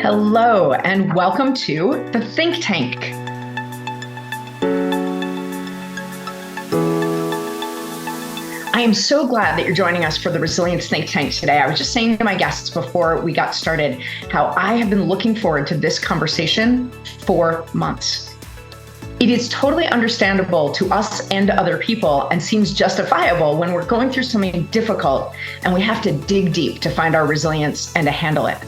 Hello, and welcome to the Think Tank. I am so glad that you're joining us for the Resilience Think Tank today. I was just saying to my guests before we got started how I have been looking forward to this conversation for months. It is totally understandable to us and to other people and seems justifiable when we're going through something difficult and we have to dig deep to find our resilience and to handle it.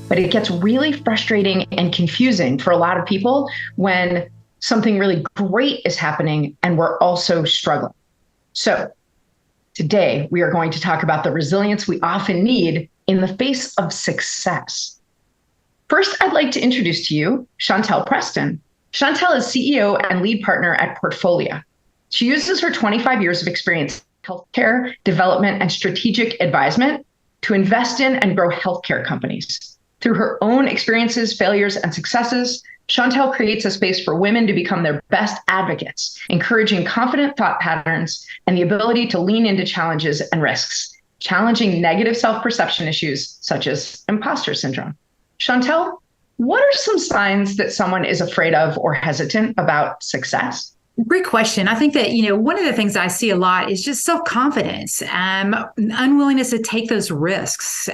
But it gets really frustrating and confusing for a lot of people when something really great is happening and we're also struggling. So today we are going to talk about the resilience we often need in the face of success. First, I'd like to introduce to you Chantel Preston. Chantel is CEO and lead partner at Portfolia. She uses her 25 years of experience in healthcare, development, and strategic advisement to invest in and grow healthcare companies. Through her own experiences, failures, and successes, Chantel creates a space for women to become their best advocates, encouraging confident thought patterns and the ability to lean into challenges and risks, challenging negative self-perception issues such as imposter syndrome. Chantel, what are some signs that someone is afraid of or hesitant about success? Great question. I think that, one of the things I see a lot is just self-confidence, unwillingness to take those risks.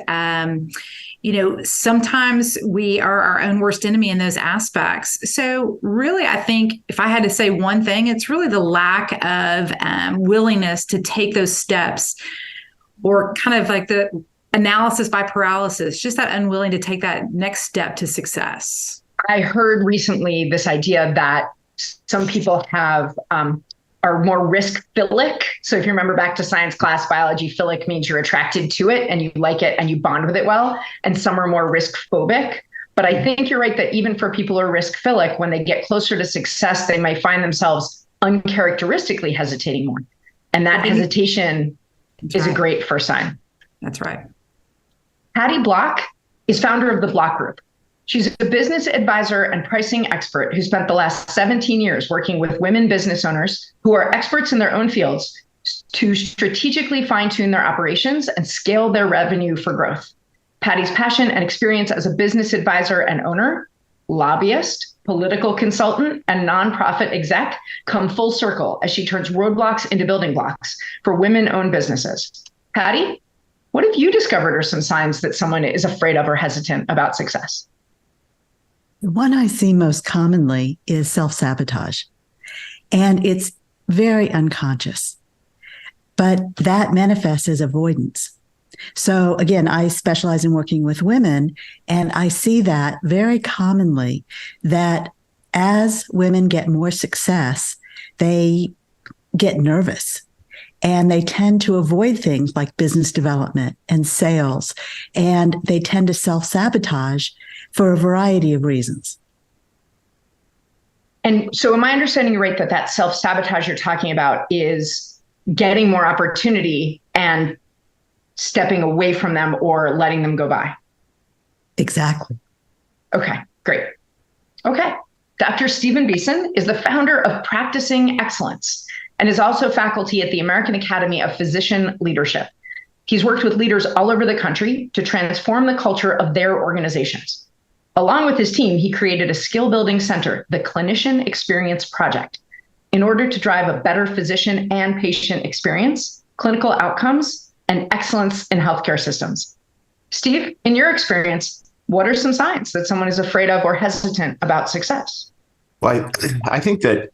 Sometimes we are our own worst enemy in those aspects. So really, I think if I had to say one thing, it's really the lack of willingness to take those steps, or kind of like the analysis by paralysis, just that unwilling to take that next step to success. I heard recently this idea that some people are more risk-philic. So if you remember back to science class biology, philic means you're attracted to it and you like it and you bond with it well. And some are more risk-phobic. But I think you're right that even for people who are risk-philic, when they get closer to success, they might find themselves uncharacteristically hesitating more. And that hesitation is a great first sign. That's right. Patty Block is founder of the Block Group. She's a business advisor and pricing expert who spent the last 17 years working with women business owners who are experts in their own fields to strategically fine-tune their operations and scale their revenue for growth. Patty's passion and experience as a business advisor and owner, lobbyist, political consultant, and nonprofit exec come full circle as she turns roadblocks into building blocks for women-owned businesses. Patty, what have you discovered are some signs that someone is afraid of or hesitant about success? The one I see most commonly is self-sabotage, and it's very unconscious, but that manifests as avoidance. So again, I specialize in working with women, and I see that very commonly, that as women get more success, they get nervous. And they tend to avoid things like business development and sales, and they tend to self-sabotage for a variety of reasons. And so am I understanding you right that self-sabotage you're talking about is getting more opportunity and stepping away from them or letting them go by? Exactly. Okay, great. Okay. Dr. Stephen Beeson is the founder of Practicing Excellence and is also faculty at the American Academy of Physician Leadership. He's worked with leaders all over the country to transform the culture of their organizations. Along with his team, he created a skill-building center, the Clinician Experience Project, in order to drive a better physician and patient experience, clinical outcomes, and excellence in healthcare systems. Steve, in your experience, what are some signs that someone is afraid of or hesitant about success? Well, I think that,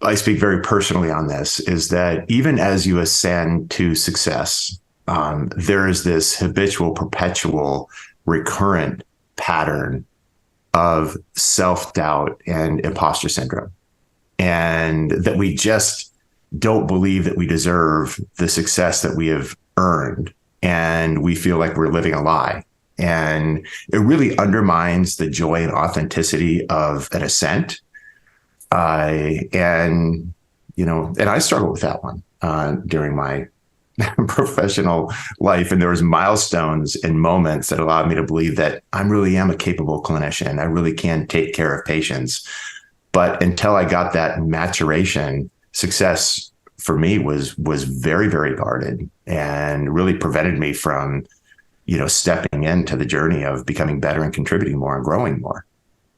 I speak very personally on this, is that even as you ascend to success, there is this habitual, perpetual, recurrent pattern of self-doubt and imposter syndrome. And that we just don't believe that we deserve the success that we have earned. And we feel like we're living a lie. And it really undermines the joy and authenticity of an ascent. And I struggled with that one during my professional life. And there was milestones and moments that allowed me to believe that I really am a capable clinician. I really can take care of patients. But until I got that maturation, success for me was very, very guarded and really prevented me from, stepping into the journey of becoming better and contributing more and growing more.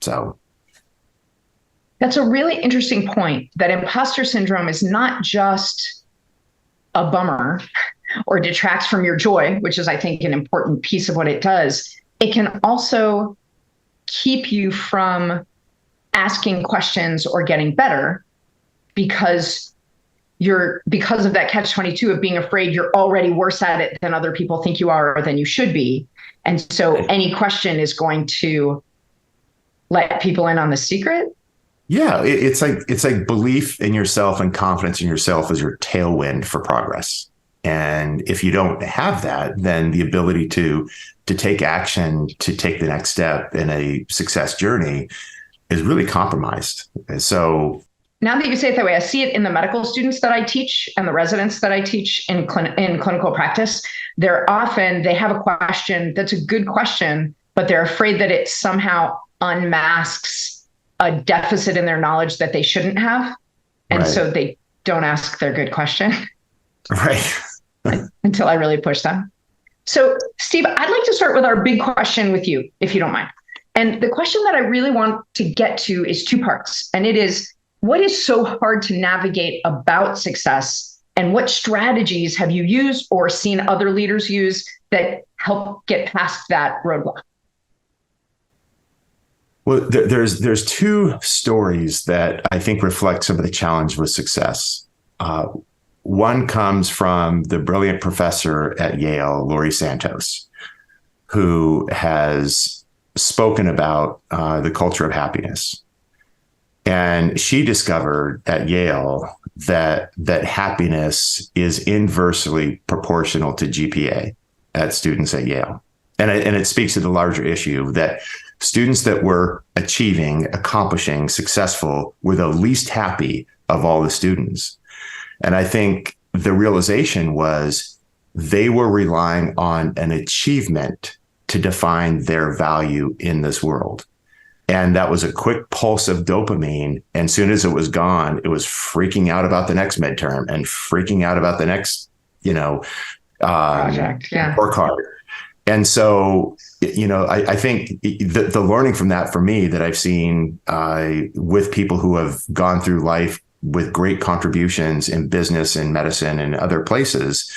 So that's a really interesting point, that imposter syndrome is not just a bummer or detracts from your joy, which is, I think, an important piece of what it does. It can also keep you from asking questions or getting better because of that catch-22 of being afraid you're already worse at it than other people think you are or than you should be. And so any question is going to let people in on the secret. Yeah, it's like belief in yourself and confidence in yourself is your tailwind for progress. And if you don't have that, then the ability to take action, to take the next step in a success journey is really compromised. And so now that you say it that way, I see it in the medical students that I teach and the residents that I teach in clinical practice. They have a question that's a good question, but they're afraid that it somehow unmasks a deficit in their knowledge that they shouldn't have. And so they don't ask their good question. Right. Until I really push them. So, Steve, I'd like to start with our big question with you, if you don't mind. And the question that I really want to get to is two parts. And it is, what is so hard to navigate about success? And what strategies have you used or seen other leaders use that help get past that roadblock? Well, there's two stories that I think reflect some of the challenge with success. One comes from the brilliant professor at Yale, Laurie Santos, who has spoken about the culture of happiness. And she discovered at Yale that happiness is inversely proportional to GPA at students at Yale. And it speaks to the larger issue that students that were achieving, accomplishing, successful were the least happy of all the students. And I think the realization was they were relying on an achievement to define their value in this world. And that was a quick pulse of dopamine. And as soon as it was gone, it was freaking out about the next midterm and freaking out about the next, project. Yeah. Work hard. And so, I think the learning from that for me that I've seen with people who have gone through life with great contributions in business and medicine and other places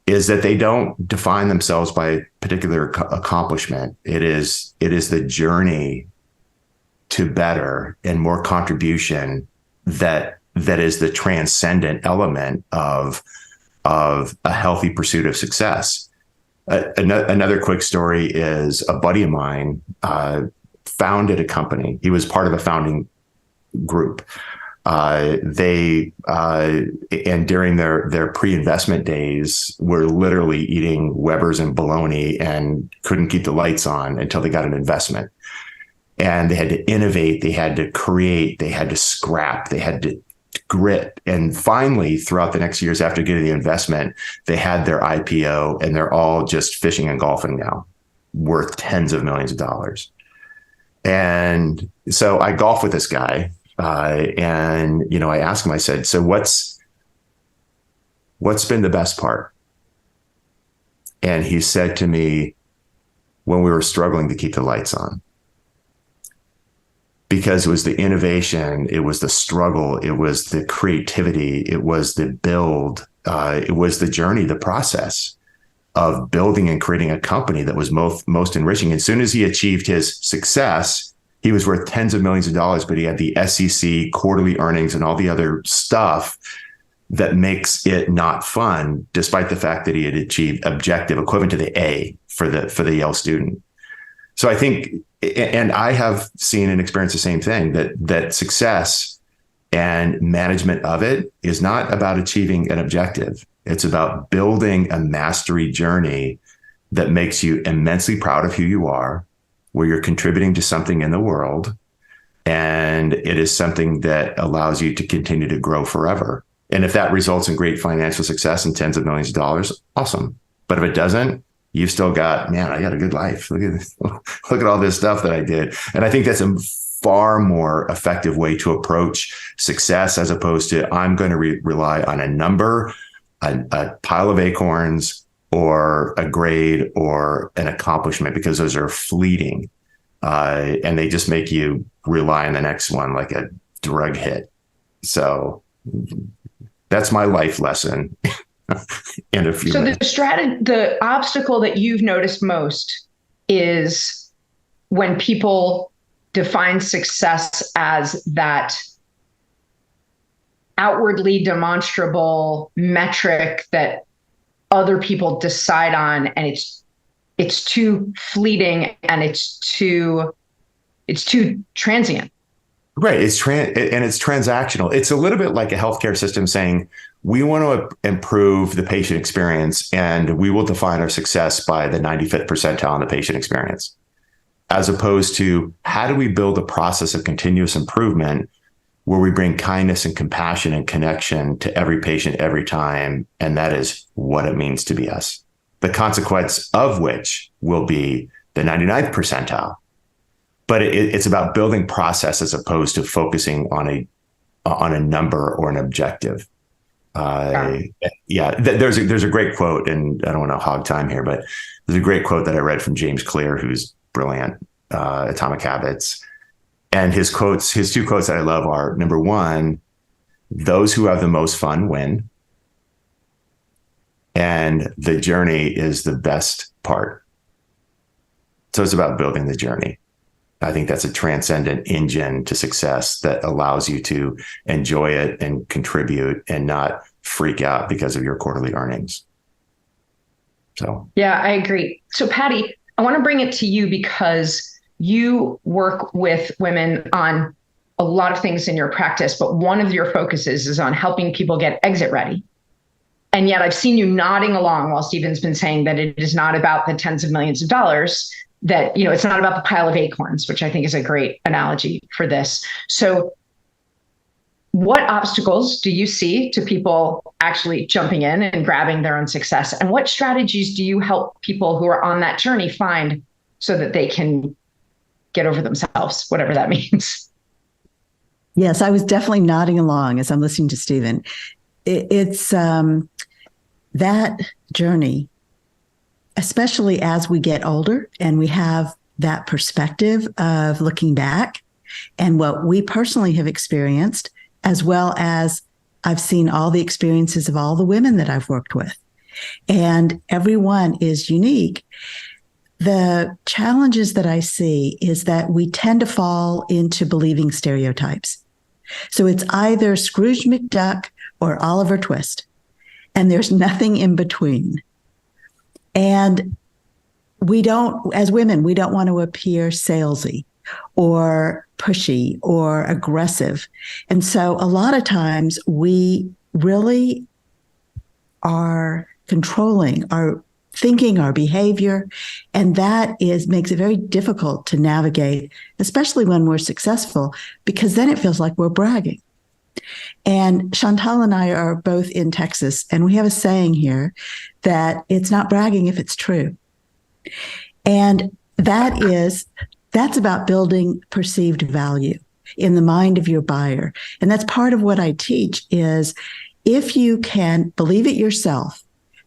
is that they don't define themselves by a particular accomplishment. It is the journey to better and more contribution that is the transcendent element of a healthy pursuit of success. Another quick story is a buddy of mine founded a company. He was part of a founding group. And during their pre-investment days were literally eating Weber's and bologna and couldn't keep the lights on until they got an investment. And they had to innovate, they had to create, they had to scrap, they had to grit. And finally, throughout the next years after getting the investment, they had their IPO and they're all just fishing and golfing now, worth tens of millions of dollars. And so I golf with this guy. And I asked him, I said, so what's been the best part? And he said to me, when we were struggling to keep the lights on, because it was the innovation, it was the struggle, it was the creativity, it was the build, it was the journey, the process of building and creating a company that was most enriching. As soon as he achieved his success, he was worth tens of millions of dollars, but he had the SEC quarterly earnings and all the other stuff that makes it not fun, despite the fact that he had achieved objective equivalent to the A for the Yale student. So I think, and I have seen and experienced the same thing, that success and management of it is not about achieving an objective. It's about building a mastery journey that makes you immensely proud of who you are, where you're contributing to something in the world, and it is something that allows you to continue to grow forever. And if that results in great financial success and tens of millions of dollars, awesome. But if it doesn't, you've still got, man, I got a good life. Look at all this stuff that I did. And I think that's a far more effective way to approach success, as opposed to I'm going to rely on a number, a pile of acorns, or a grade or an accomplishment, because those are fleeting, and they just make you rely on the next one like a drug hit. So that's my life lesson in a few minutes. The obstacle that you've noticed most is when people define success as that outwardly demonstrable metric that other people decide on, and it's too fleeting and it's too transient. Right. It's transactional. It's a little bit like a healthcare system saying, we want to improve the patient experience and we will define our success by the 95th percentile in the patient experience, as opposed to how do we build a process of continuous improvement where we bring kindness and compassion and connection to every patient every time. And that is what it means to be us, the consequence of which will be the 99th percentile. But it's about building process as opposed to focusing on a number or an objective. There's a great quote, and I don't want to hog time here, but there's a great quote that I read from James Clear, who's brilliant, Atomic Habits. And his two quotes that I love are, number one, those who have the most fun win. And the journey is the best part. So it's about building the journey. I think that's a transcendent engine to success that allows you to enjoy it and contribute and not freak out because of your quarterly earnings. So, yeah, I agree. So, Patty, I want to bring it to you because you work with women on a lot of things in your practice, but one of your focuses is on helping people get exit ready. And yet I've seen you nodding along while Stephen's been saying that it is not about the tens of millions of dollars, that, it's not about the pile of acorns, which I think is a great analogy for this. So what obstacles do you see to people actually jumping in and grabbing their own success? And what strategies do you help people who are on that journey find so that they can get over themselves, whatever that means? Yes, I was definitely nodding along as I'm listening to Stephen. It's that journey, especially as we get older and we have that perspective of looking back and what we personally have experienced, as well as I've seen all the experiences of all the women that I've worked with. And everyone is unique. The challenges that I see is that we tend to fall into believing stereotypes. So it's either Scrooge McDuck or Oliver Twist, and there's nothing in between. And as women, we don't want to appear salesy or pushy or aggressive. And so a lot of times we really are controlling our thinking, our behavior, and that makes it very difficult to navigate, especially when we're successful, because then it feels like we're bragging. And Chantal and I are both in Texas, and we have a saying here that it's not bragging if it's true. And that's about building perceived value in the mind of your buyer. And that's part of what I teach is if you can believe it yourself,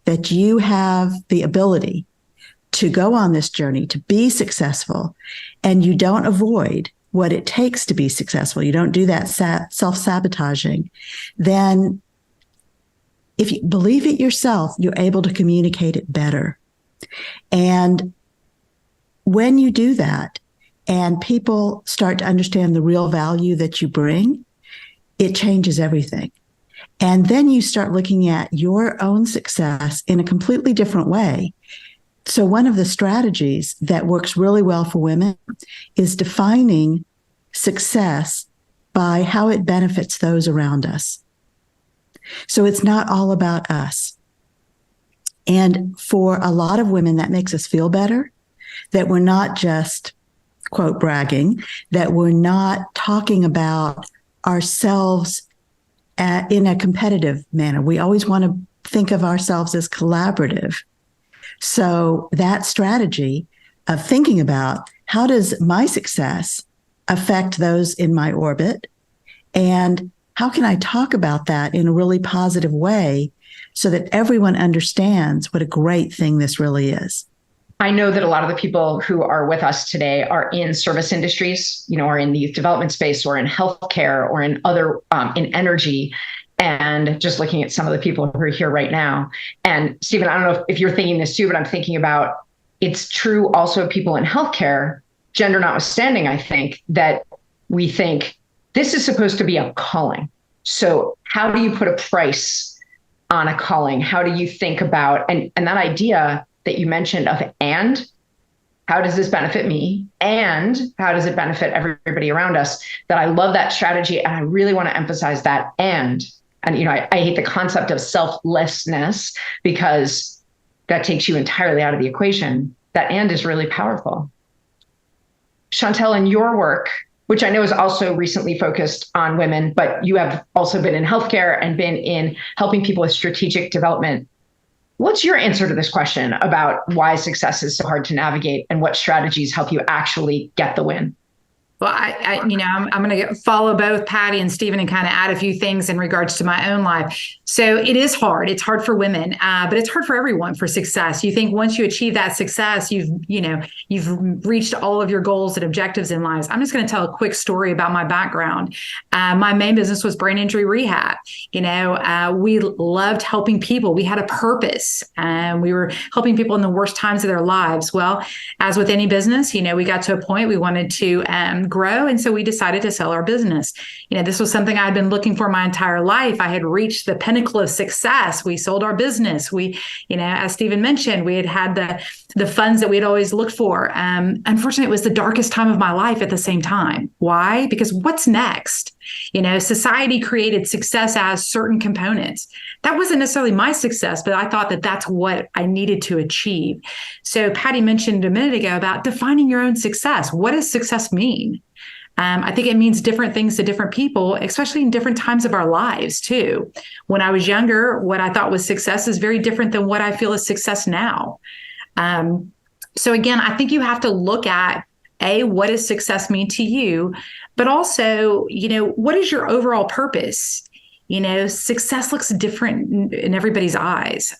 that you have the ability to go on this journey, to be successful, and you don't avoid what it takes to be successful, you don't do that self-sabotaging, then if you believe it yourself, you're able to communicate it better. And when you do that and people start to understand the real value that you bring, it changes everything. And then you start looking at your own success in a completely different way. So one of the strategies that works really well for women is defining success by how it benefits those around us. So it's not all about us. And for a lot of women, that makes us feel better, that we're not just, quote, bragging, that we're not talking about ourselves in a competitive manner. We always want to think of ourselves as collaborative. So that strategy of thinking about how does my success affect those in my orbit, and how can I talk about that in a really positive way so that everyone understands what a great thing this really is. I know that a lot of the people who are with us today are in service industries, or in the youth development space, or in healthcare, or in other, in energy. And just looking at some of the people who are here right now. And Stephen, I don't know if you're thinking this too, but I'm thinking about, it's true also of people in healthcare, gender notwithstanding, I think, that we think this is supposed to be a calling. So how do you put a price on a calling? How do you think about, and that idea that you mentioned of, and how does this benefit me? And how does it benefit everybody around us? That I love that strategy. And I really want to emphasize that. And I hate the concept of selflessness, because that takes you entirely out of the equation. That and is really powerful. Chantel, in your work, which I know is also recently focused on women, but you have also been in healthcare and been in helping people with strategic development. What's your answer to this question about why success is so hard to navigate, and what strategies help you actually get the win? Well, I'm going to follow both Patty and Stephen and kind of add a few things in regards to my own life. So it is hard. It's hard for women, but it's hard for everyone for success. You think once you achieve that success, you've reached all of your goals and objectives in life. I'm just going to tell a quick story about my background. My main business was brain injury rehab. We loved helping people. We had a purpose, and we were helping people in the worst times of their lives. Well, as with any business, we got to a point we wanted to grow. And so we decided to sell our business. This was something I had been looking for my entire life. I had reached the pinnacle of success. We sold our business. We, as Stephen mentioned, we had the funds that we had always looked for. Unfortunately, it was the darkest time of my life at the same time. Why? Because what's next? Society created success as certain components. That wasn't necessarily my success, but I thought that that's what I needed to achieve. So Patty mentioned a minute ago about defining your own success. What does success mean? I think it means different things to different people, especially in different times of our lives too. When I was younger, what I thought was success is very different than what I feel is success now. So again, I think you have to look at, what does success mean to you? But also, what is your overall purpose? Success looks different in everybody's eyes.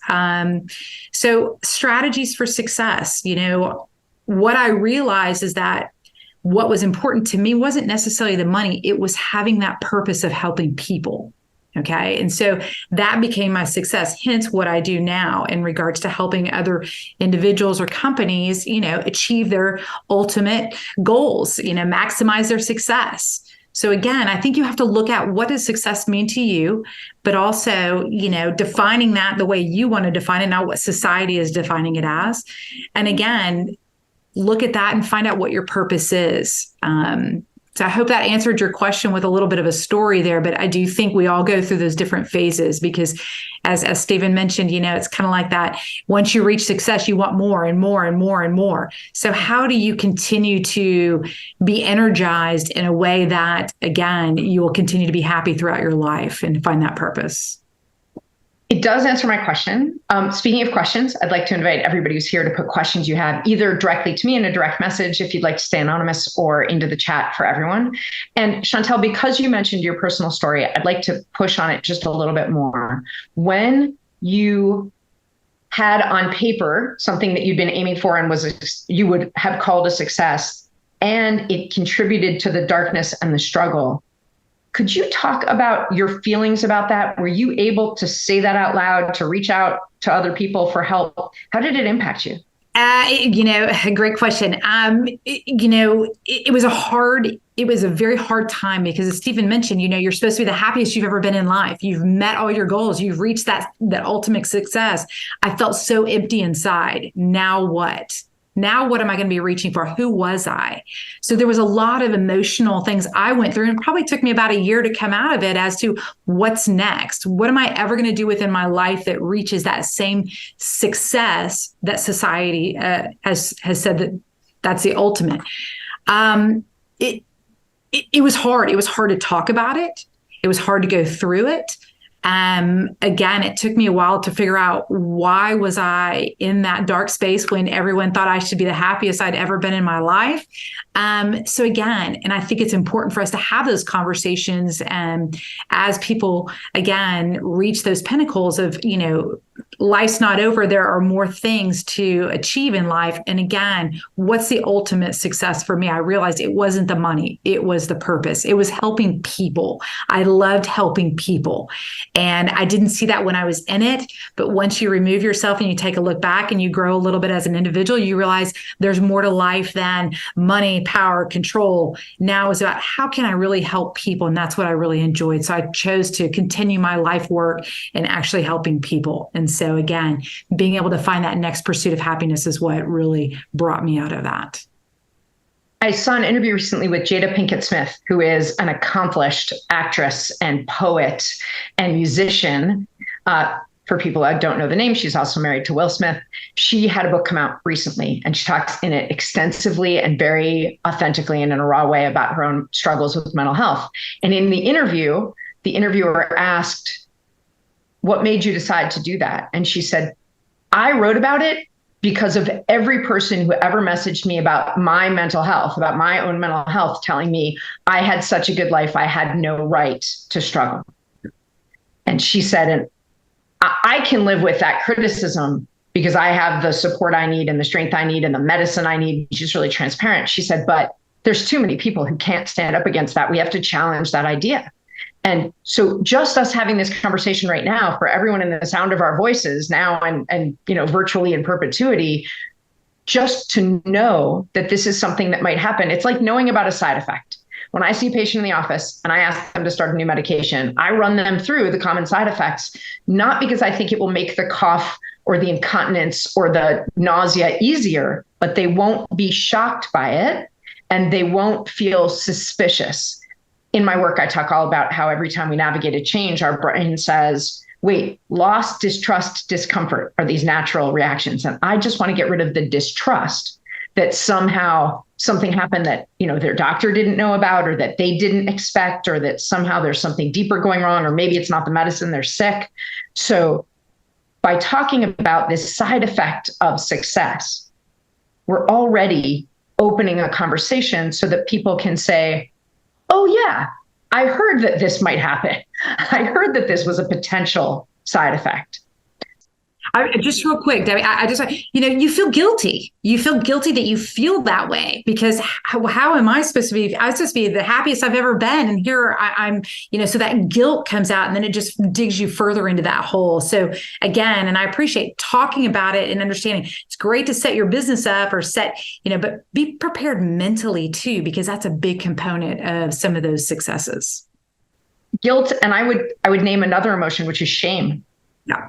So strategies for success, what I realized is that what was important to me wasn't necessarily the money. It was having that purpose of helping people. Okay. And so that became my success. Hence what I do now in regards to helping other individuals or companies, achieve their ultimate goals, maximize their success. So again, I think you have to look at what does success mean to you, but also, defining that the way you want to define it, not what society is defining it as. And again, look at that and find out what your purpose is. So I hope that answered your question with a little bit of a story there, but I do think we all go through those different phases because as Stephen mentioned, it's kind of like that. Once you reach success, you want more and more and more and more. So how do you continue to be energized in a way that, again, you will continue to be happy throughout your life and find that purpose? It does answer my question. Speaking of questions, I'd like to invite everybody who's here to put questions you have either directly to me in a direct message if you'd like to stay anonymous, or into the chat for everyone. And Chantel, because you mentioned your personal story, I'd like to push on it just a little bit more. When you had on paper something that you'd been aiming for and you would have called a success, and it contributed to the darkness and the struggle, could you talk about your feelings about that? Were you able to say that out loud, to reach out to other people for help? How did it impact you? A great question. It was a very hard time because, as Stephen mentioned, you're supposed to be the happiest you've ever been in life. You've met all your goals. You've reached that ultimate success. I felt so empty inside. Now what? Now, what am I going to be reaching for? Who was I? So there was a lot of emotional things I went through, and it probably took me about a year to come out of it as to what's next. What am I ever going to do within my life that reaches that same success that society has said that's the ultimate? It was hard. It was hard to talk about it. It was hard to go through it. Again, it took me a while to figure out why was I in that dark space when everyone thought I should be the happiest I'd ever been in my life. So again, and I think it's important for us to have those conversations as people, again, reach those pinnacles of, life's not over. There are more things to achieve in life. And again, what's the ultimate success for me? I realized it wasn't the money. It was the purpose. It was helping people. I loved helping people. And I didn't see that when I was in it. But once you remove yourself and you take a look back and you grow a little bit as an individual, you realize there's more to life than money, power, control. Now it's about how can I really help people? And that's what I really enjoyed. So I chose to continue my life work and actually helping people. And so again, being able to find that next pursuit of happiness is what really brought me out of that. I saw an interview recently with Jada Pinkett Smith, who is an accomplished actress and poet and musician. For people that don't know the name, she's also married to Will Smith. She had a book come out recently, and she talks in it extensively and very authentically and in a raw way about her own struggles with mental health. And in the interview, the interviewer asked, "What made you decide to do that?" And she said, "I wrote about it because of every person who ever messaged me about my mental health, about my own mental health, telling me I had such a good life, I had no right to struggle." And she said, and I can live with that criticism because I have the support I need and the strength I need and the medicine I need. She's really transparent. She said, but there's too many people who can't stand up against that. We have to challenge that idea. And so just us having this conversation right now, for everyone in the sound of our voices now and virtually in perpetuity, just to know that this is something that might happen. It's like knowing about a side effect. When I see a patient in the office and I ask them to start a new medication, I run them through the common side effects, not because I think it will make the cough or the incontinence or the nausea easier, but they won't be shocked by it and they won't feel suspicious. In my work, I talk all about how every time we navigate a change, our brain says, wait, loss, distrust, discomfort are these natural reactions. And I just want to get rid of the distrust that somehow something happened that, their doctor didn't know about, or that they didn't expect, or that somehow there's something deeper going wrong, or maybe it's not the medicine, they're sick. So by talking about this side effect of success, we're already opening a conversation so that people can say, oh yeah, I heard that this might happen. I heard that this was a potential side effect. Just real quick, Debbie, I just, you feel guilty. You feel guilty that you feel that way because how am I supposed to be? I'm supposed to be the happiest I've ever been. And here I'm, so that guilt comes out and then it just digs you further into that hole. So again, and I appreciate talking about it and understanding it's great to set your business up or but be prepared mentally too, because that's a big component of some of those successes. Guilt. And I would name another emotion, which is shame. Yeah.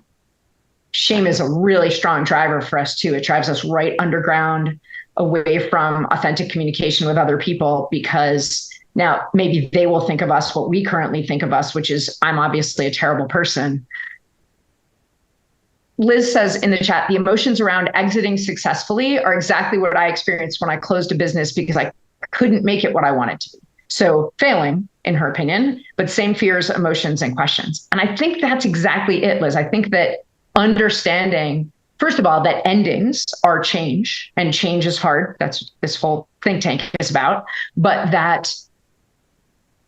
Shame is a really strong driver for us too. It drives us right underground, away from authentic communication with other people, because now maybe they will think of us what we currently think of us, which is I'm obviously a terrible person. Liz says in the chat, the emotions around exiting successfully are exactly what I experienced when I closed a business because I couldn't make it what I wanted to be. So failing, in her opinion, but same fears, emotions, and questions. And I think that's exactly it, Liz. I think that understanding, first of all, that endings are change and change is hard. That's what this whole think tank is about. But that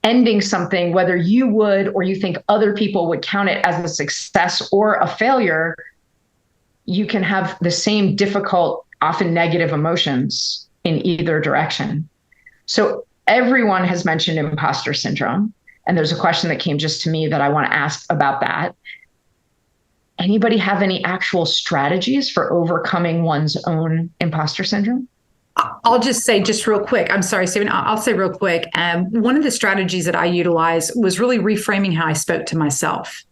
ending something, whether you would or you think other people would count it as a success or a failure, you can have the same difficult, often negative emotions in either direction. So everyone has mentioned imposter syndrome. And there's a question that came just to me that I want to ask about that. Anybody have any actual strategies for overcoming one's own imposter syndrome? I'll just say just real quick. I'm sorry, Stephen. I'll say real quick. One of the strategies that I utilized was really reframing how I spoke to myself.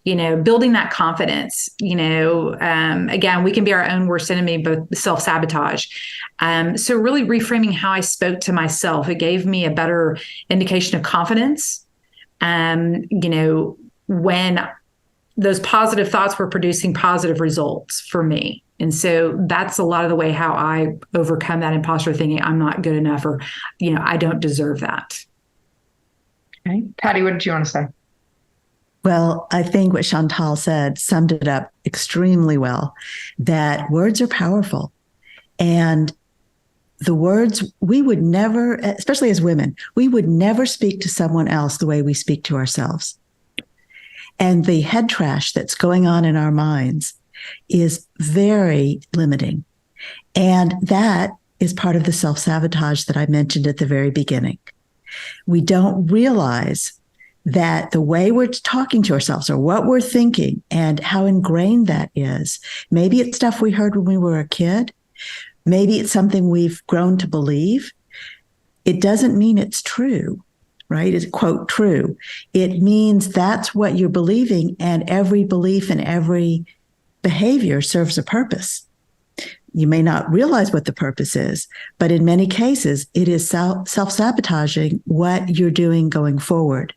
Building that confidence. Again, we can be our own worst enemy, both self-sabotage. So really reframing how I spoke to myself. It gave me a better indication of confidence. When those positive thoughts were producing positive results for me. And so that's a lot of the way how I overcome that imposter thinking I'm not good enough or, I don't deserve that. Okay. Patty, what did you want to say? Well, I think what Chantal said summed it up extremely well, that words are powerful. And the words, we would never, especially as women, we would never speak to someone else the way we speak to ourselves. And the head trash that's going on in our minds is very limiting. And that is part of the self-sabotage that I mentioned at the very beginning. We don't realize that the way we're talking to ourselves or what we're thinking and how ingrained that is, maybe it's stuff we heard when we were a kid. Maybe it's something we've grown to believe. It doesn't mean it's true, right? It's quote true. It means that's what you're believing, and every belief and every behavior serves a purpose. You may not realize what the purpose is, but in many cases, it is self-sabotaging what you're doing going forward.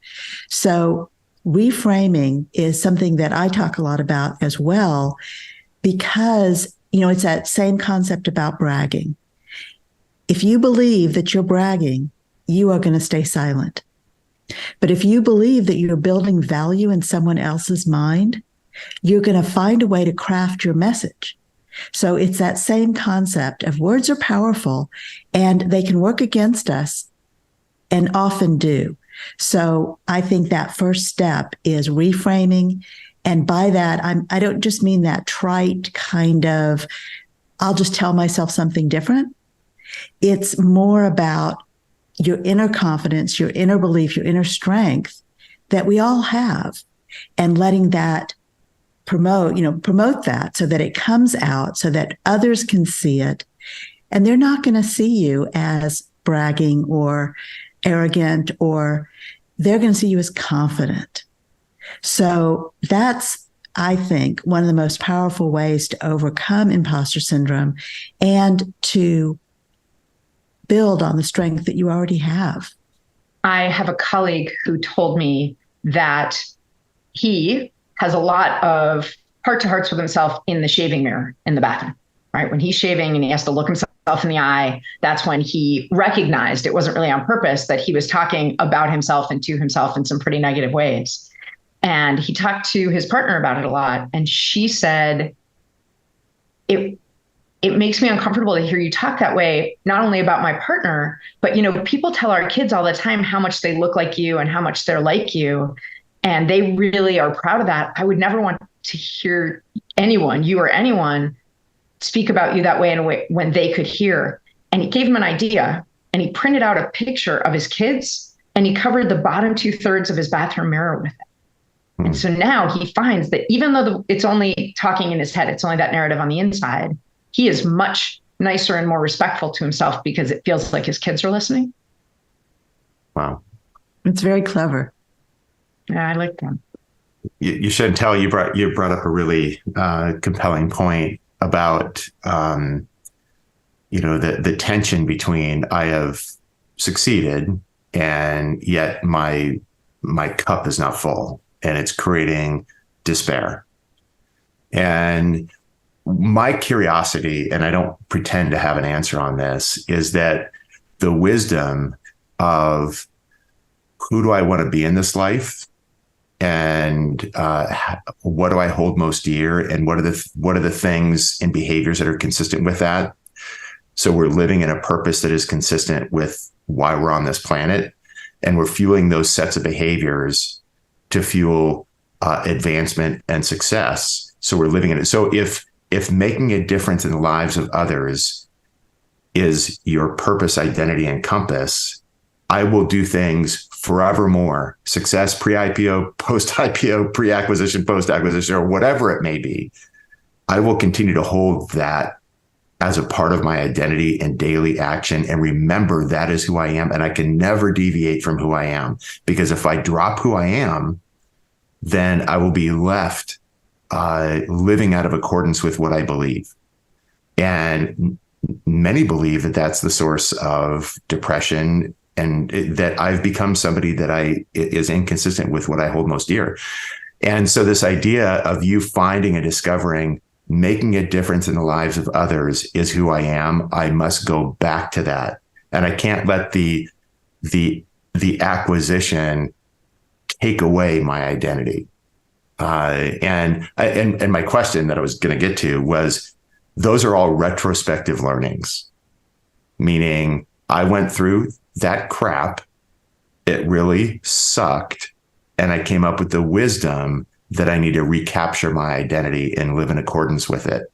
So reframing is something that I talk a lot about as well, because, it's that same concept about bragging. If you believe that you're bragging, you are going to stay silent. But if you believe that you're building value in someone else's mind, you're going to find a way to craft your message. So it's that same concept of words are powerful and they can work against us, and often do. So I think that first step is reframing. And by that, I don't just mean that trite kind of, I'll just tell myself something different. It's more about your inner confidence, your inner belief, your inner strength that we all have, and letting that promote that so that it comes out, so that others can see it. And they're not going to see you as bragging or arrogant, or they're going to see you as confident. So that's, I think, one of the most powerful ways to overcome imposter syndrome and to build on the strength that you already have. I have a colleague who told me that he has a lot of heart-to-hearts with himself in the shaving mirror in the bathroom, right? When he's shaving and he has to look himself in the eye, that's when he recognized it wasn't really on purpose, that he was talking about himself and to himself in some pretty negative ways. And he talked to his partner about it a lot. And she said, it makes me uncomfortable to hear you talk that way, not only about my partner, but, people tell our kids all the time how much they look like you and how much they're like you. And they really are proud of that. I would never want to hear anyone, you or anyone, speak about you that way in a way when they could hear. And he gave him an idea, and he printed out a picture of his kids, and he covered the bottom 2/3 of his bathroom mirror with it. And so now he finds that even though it's only talking in his head, it's only that narrative on the inside, he is much nicer and more respectful to himself because it feels like his kids are listening. Wow. It's very clever. Yeah, I like that. You should tell, you brought up a really compelling point about the tension between I have succeeded and yet my cup is not full, and it's creating despair. And my curiosity, and I don't pretend to have an answer on this, is that the wisdom of who do I want to be in this life, and what do I hold most dear, and what are the things and behaviors that are consistent with that. So we're living in a purpose that is consistent with why we're on this planet, and we're fueling those sets of behaviors to fuel advancement and success. So we're living in it. So if making a difference in the lives of others is your purpose, identity, and compass, I will do things forevermore, success, pre-IPO, post-IPO, pre-acquisition, post-acquisition, or whatever it may be. I will continue to hold that as a part of my identity and daily action, and remember that is who I am, and I can never deviate from who I am, because if I drop who I am, then I will be left living out of accordance with what I believe. And many believe that that's the source of depression, and that I've become somebody that is inconsistent with what I hold most dear. And so this idea of you finding and discovering, making a difference in the lives of others is who I am. I must go back to that. And I can't let the acquisition take away my identity. And my question that I was going to get to was, those are all retrospective learnings, meaning I went through that crap. It really sucked. And I came up with the wisdom that I need to recapture my identity and live in accordance with it.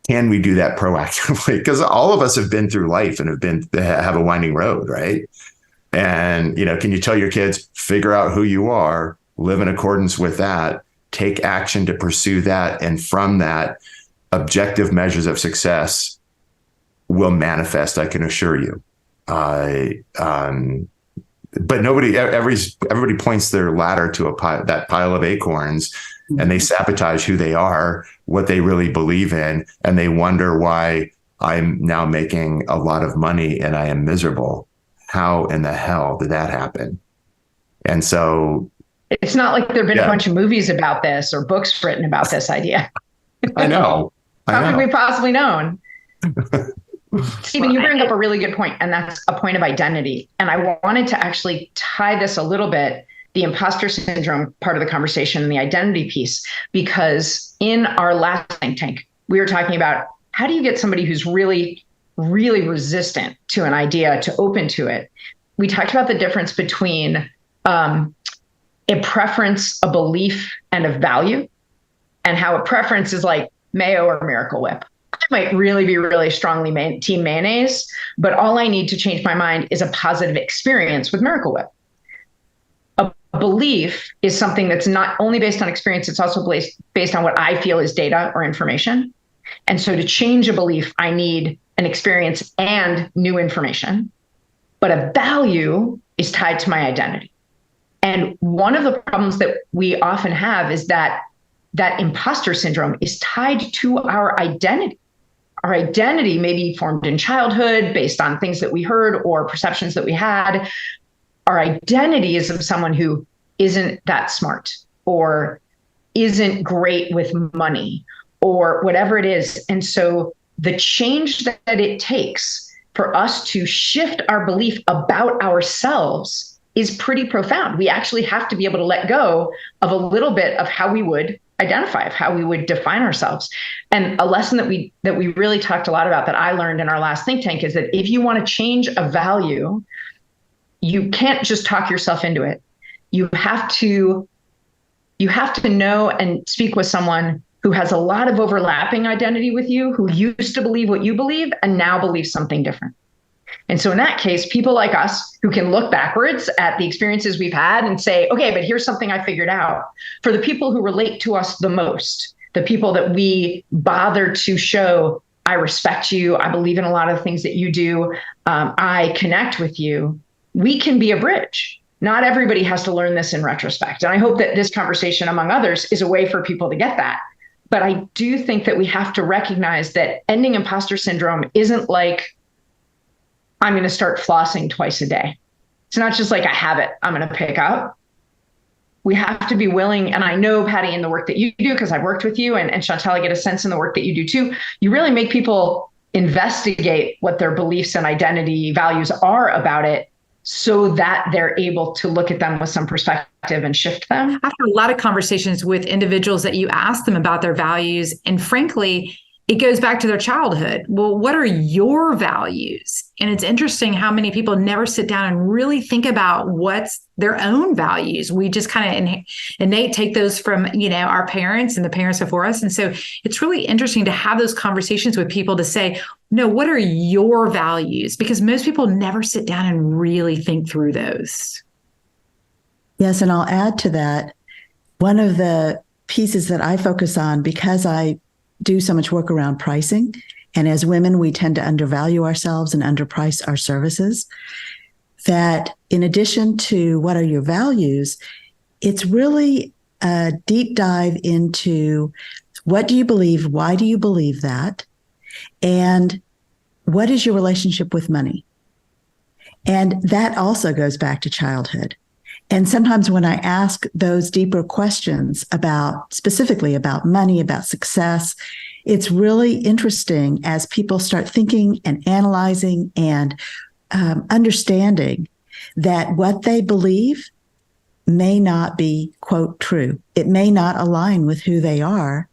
Can we do that proactively? Because all of us have been through life and have a winding road, right? And, can you tell your kids, figure out who you are, live in accordance with that, take action to pursue that, and from that, objective measures of success will manifest, I can assure you. But everybody points their ladder to that pile of acorns, and they sabotage who they are, what they really believe in, and they wonder why I'm now making a lot of money and I am miserable. How in the hell did that happen? And so it's not like there've been a bunch of movies about this or books written about this idea. I know. How could we possibly known? Stephen, you bring up a really good point, and that's a point of identity. And I wanted to actually tie this a little bit, the imposter syndrome part of the conversation and the identity piece, because in our last think tank, we were talking about how do you get somebody who's really, really resistant to an idea to open to it. We talked about the difference between a preference, a belief, and a value, and how a preference is like mayo or Miracle Whip. I might really be really strongly team mayonnaise, but all I need to change my mind is a positive experience with Miracle Whip. A belief is something that's not only based on experience, it's also based on what I feel is data or information. And so to change a belief, I need an experience and new information. But a value is tied to my identity. And one of the problems that we often have is that imposter syndrome is tied to our identity. Our identity may be formed in childhood based on things that we heard or perceptions that we had. Our identity is of someone who isn't that smart or isn't great with money or whatever it is. And so the change that it takes for us to shift our belief about ourselves is pretty profound. We actually have to be able to let go of a little bit of how we would identify, of how we would define ourselves. And a lesson that we really talked a lot about that I learned in our last think tank is that if you want to change a value, you can't just talk yourself into it. You have to know and speak with someone who has a lot of overlapping identity with you, who used to believe what you believe and now believes something different. And so in that case, people like us who can look backwards at the experiences we've had and say, okay, but here's something I figured out. For the people who relate to us the most, the people that we bother to show, I respect you, I believe in a lot of the things that you do, I connect with you, we can be a bridge. Not everybody has to learn this in retrospect. And I hope that this conversation, among others, is a way for people to get that. But I do think that we have to recognize that ending imposter syndrome isn't like, I'm going to start flossing twice a day. It's not just like a habit I'm going to pick up. We have to be willing, and I know, Patty, in the work that you do, because I've worked with you, and Chantal, I get a sense in the work that you do too, you really make people investigate what their beliefs and identity values are about it so that they're able to look at them with some perspective and shift them. I've had a lot of conversations with individuals that you ask them about their values, and frankly, it goes back to their childhood. Well, what are your values? And it's interesting how many people never sit down and really think about what's their own values. We just kind of innate take those from, our parents and the parents before us. And so it's really interesting to have those conversations with people to say, no, what are your values? Because most people never sit down and really think through those. Yes, and I'll add to that, one of the pieces that I focus on, because I do so much work around pricing. And as women, we tend to undervalue ourselves and underprice our services. That in addition to what are your values, it's really a deep dive into what do you believe? Why do you believe that? And what is your relationship with money? And that also goes back to childhood. And sometimes when I ask those deeper questions specifically about money, about success, it's really interesting as people start thinking and analyzing and understanding that what they believe may not be, quote, true. It may not align with who they are,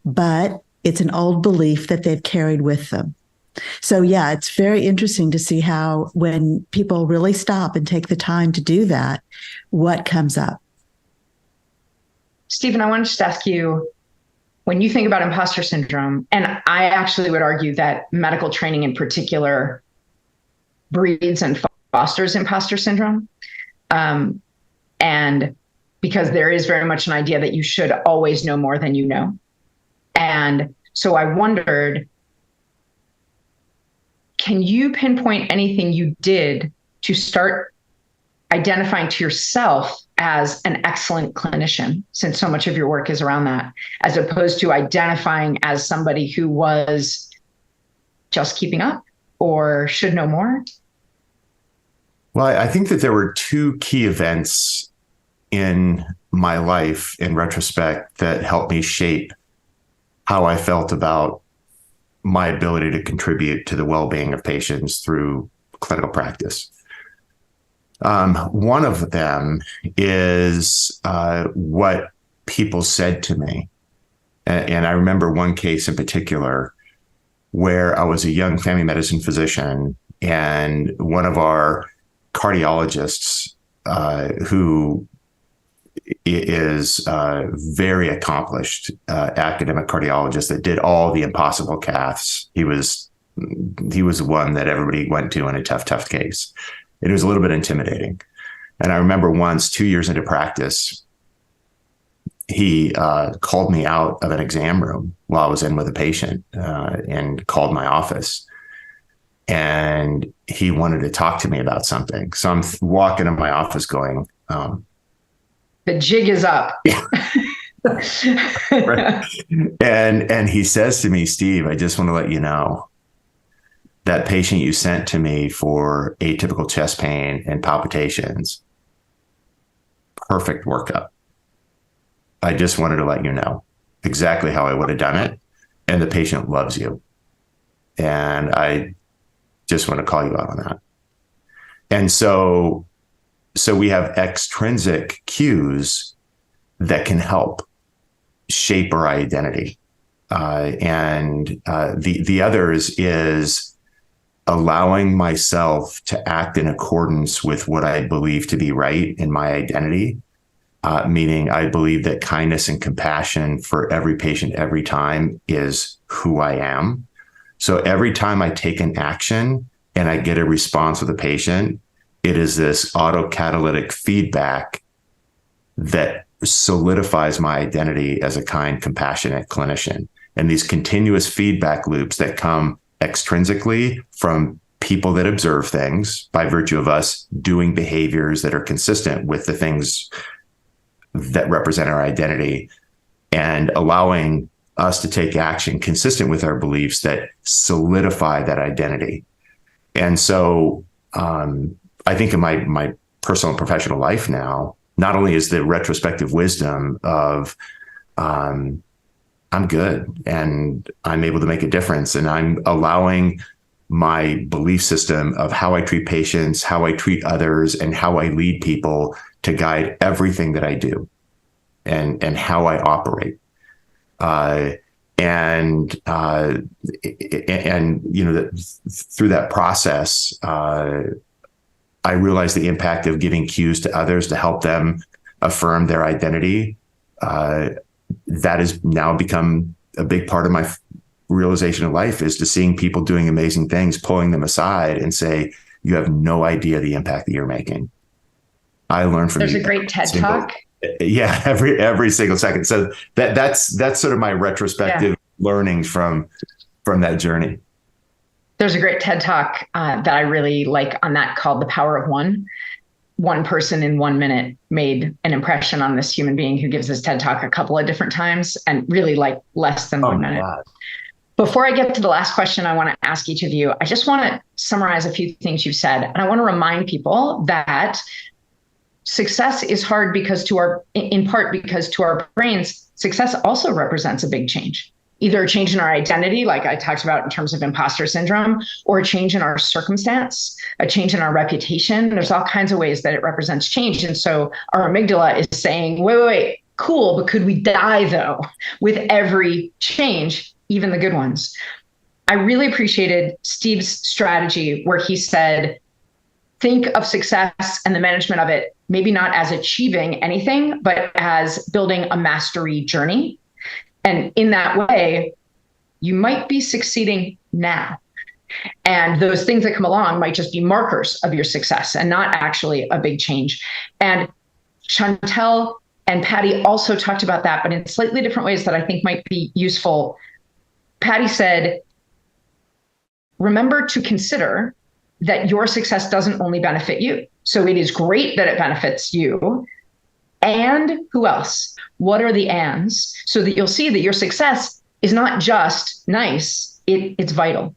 but it's an old belief that they've carried with them. So, yeah, it's very interesting to see how when people really stop and take the time to do that, what comes up. Stephen, I want to just ask you, when you think about imposter syndrome, and I actually would argue that medical training in particular breeds and fosters imposter syndrome. And because there is very much an idea that you should always know more than you know. And so I wondered, can you pinpoint anything you did to start identifying to yourself as an excellent clinician, since so much of your work is around that, as opposed to identifying as somebody who was just keeping up or should know more? Well, I think that there were two key events in my life in retrospect that helped me shape how I felt about my ability to contribute to the well-being of patients through clinical practice. One of them is what people said to me. And I remember one case in particular where I was a young family medicine physician, and one of our cardiologists, who is a very accomplished academic cardiologist that did all the impossible caths. He was the one that everybody went to in a tough case. It was a little bit intimidating. And I remember once, 2 years into practice, he called me out of an exam room while I was in with a patient, and called my office. And he wanted to talk to me about something. So I'm walking in my office going, the jig is up. Right. And he says to me, Steve, I just want to let you know that patient you sent to me for atypical chest pain and palpitations, perfect workup. I just wanted to let you know exactly how I would have done it. And the patient loves you. And I just want to call you out on that. And so we have extrinsic cues that can help shape our identity. The others is allowing myself to act in accordance with what I believe to be right in my identity. Meaning I believe that kindness and compassion for every patient every time is who I am. So every time I take an action and I get a response with a patient, it is this autocatalytic feedback that solidifies my identity as a kind, compassionate clinician. And these continuous feedback loops that come extrinsically from people that observe things by virtue of us doing behaviors that are consistent with the things that represent our identity, and allowing us to take action consistent with our beliefs that solidify that identity. And so I think in my personal and professional life now, not only is the retrospective wisdom of I'm good and I'm able to make a difference, and I'm allowing my belief system of how I treat patients, how I treat others, and how I lead people to guide everything that I do and how I operate. And you know, through that process, I realized the impact of giving cues to others to help them affirm their identity. That has now become a big part of my realization of life, is to seeing people doing amazing things, pulling them aside and say, you have no idea the impact that you're making. I learned from There's you. a great TED Talk. Yeah, every single second. So that's sort of my retrospective learnings from that journey. There's a great TED Talk that I really like on that, called The Power of One. One person in 1 minute made an impression on this human being who gives this TED Talk a couple of different times, and really like less than 1 minute. God. Before I get to the last question, I want to ask each of you, I just want to summarize a few things you've said. And I want to remind people that success is hard because in part because to our brains, success also represents a big change. either a change in our identity, like I talked about in terms of imposter syndrome, or a change in our circumstance, a change in our reputation. There's all kinds of ways that it represents change. And so our amygdala is saying, wait, cool, but could we die though with every change, even the good ones? I really appreciated Steve's strategy where he said, think of success and the management of it, maybe not as achieving anything, but as building a mastery journey. And in that way, you might be succeeding now. And those things that come along might just be markers of your success and not actually a big change. And Chantel and Patty also talked about that, but in slightly different ways that I think might be useful. Patty said, remember to consider that your success doesn't only benefit you. So it is great that it benefits you. And who else? What are the ands? So that you'll see that your success is not just nice, it's vital.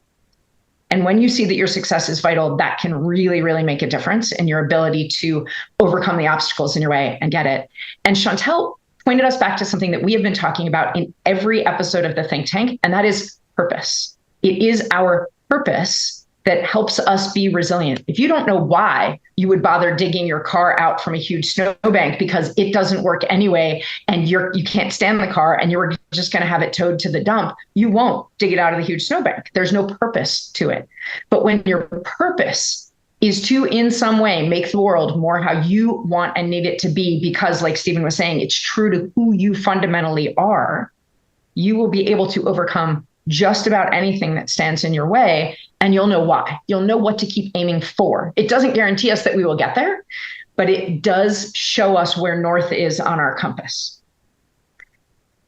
And when you see that your success is vital, that can really, really make a difference in your ability to overcome the obstacles in your way and get it. And Chantel pointed us back to something that we have been talking about in every episode of the Think Tank, and that is purpose. It is our purpose that helps us be resilient. If you don't know why you would bother digging your car out from a huge snowbank because it doesn't work anyway, and you can't stand the car and you're just going to have it towed to the dump, you won't dig it out of the huge snowbank. There's no purpose to it. But when your purpose is to, in some way, make the world more how you want and need it to be, because like Stephen was saying, it's true to who you fundamentally are, you will be able to overcome just about anything that stands in your way. And you'll know why. You'll know what to keep aiming for. It doesn't guarantee us that we will get there, but it does show us where north is on our compass.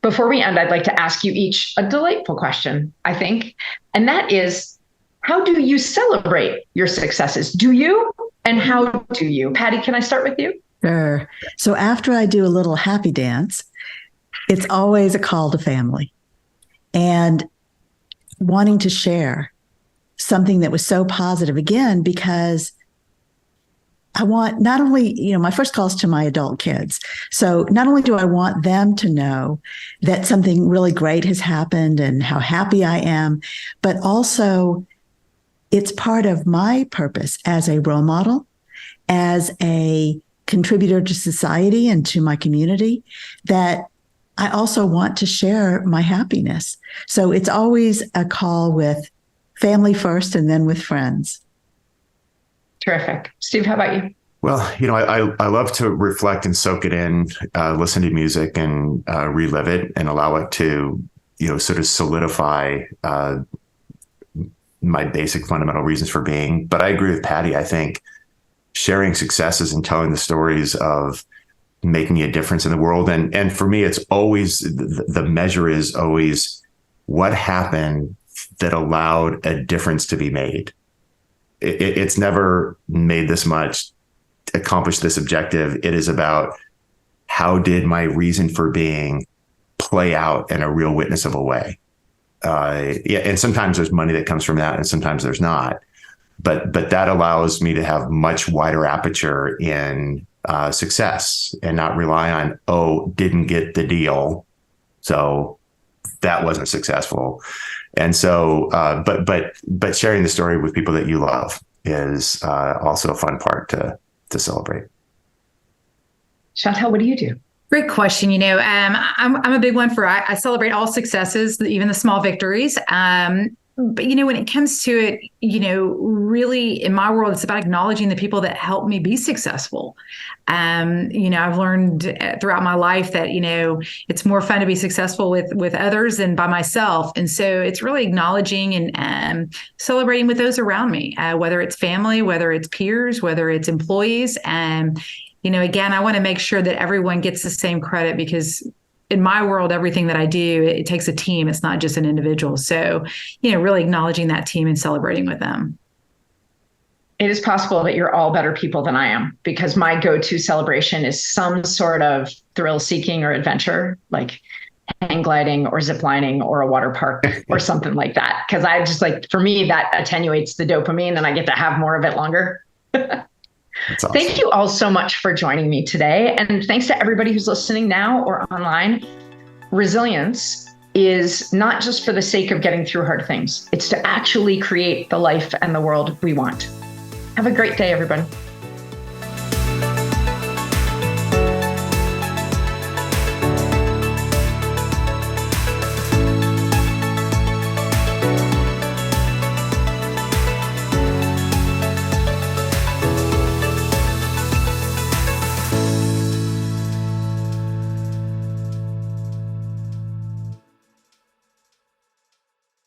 Before we end, I'd like to ask you each a delightful question, I think. And that is, how do you celebrate your successes? Do you? And how do you? Patty, can I start with you? Sure. So after I do a little happy dance, it's always a call to family and wanting to share something that was so positive, again, because I want not only, my first call is to my adult kids. So not only do I want them to know that something really great has happened and how happy I am, but also it's part of my purpose as a role model, as a contributor to society and to my community, that I also want to share my happiness. So it's always a call with family first and then with friends. Terrific. Steve, how about you? Well, I love to reflect and soak it in, listen to music and relive it and allow it to, sort of solidify my basic fundamental reasons for being. But I agree with Patty. I think sharing successes and telling the stories of making a difference in the world. And for me, it's always, the measure is always what happened that allowed a difference to be made. It's never made this much, accomplished this objective. It is about how did my reason for being play out in a real witness of a way. And sometimes there's money that comes from that, and sometimes there's not. But that allows me to have much wider aperture in success and not rely on, didn't get the deal, so that wasn't successful. And so, but sharing the story with people that you love is also a fun part to celebrate. Chantel, what do you do? Great question. I'm a big one for, I celebrate all successes, even the small victories. But, when it comes to it, really in my world, it's about acknowledging the people that help me be successful. I've learned throughout my life that, it's more fun to be successful with others than by myself. And so it's really acknowledging and celebrating with those around me, whether it's family, whether it's peers, whether it's employees. And, again, I want to make sure that everyone gets the same credit, because in my world, everything that I do, it takes a team. It's not just an individual. So, really acknowledging that team and celebrating with them. It is possible that you're all better people than I am, because my go-to celebration is some sort of thrill seeking or adventure, like hang gliding or zip lining or a water park or something like that. Because I just for me, that attenuates the dopamine and I get to have more of it longer. Awesome. Thank you all so much for joining me today. And thanks to everybody who's listening now or online. Resilience is not just for the sake of getting through hard things. It's to actually create the life and the world we want. Have a great day, everybody.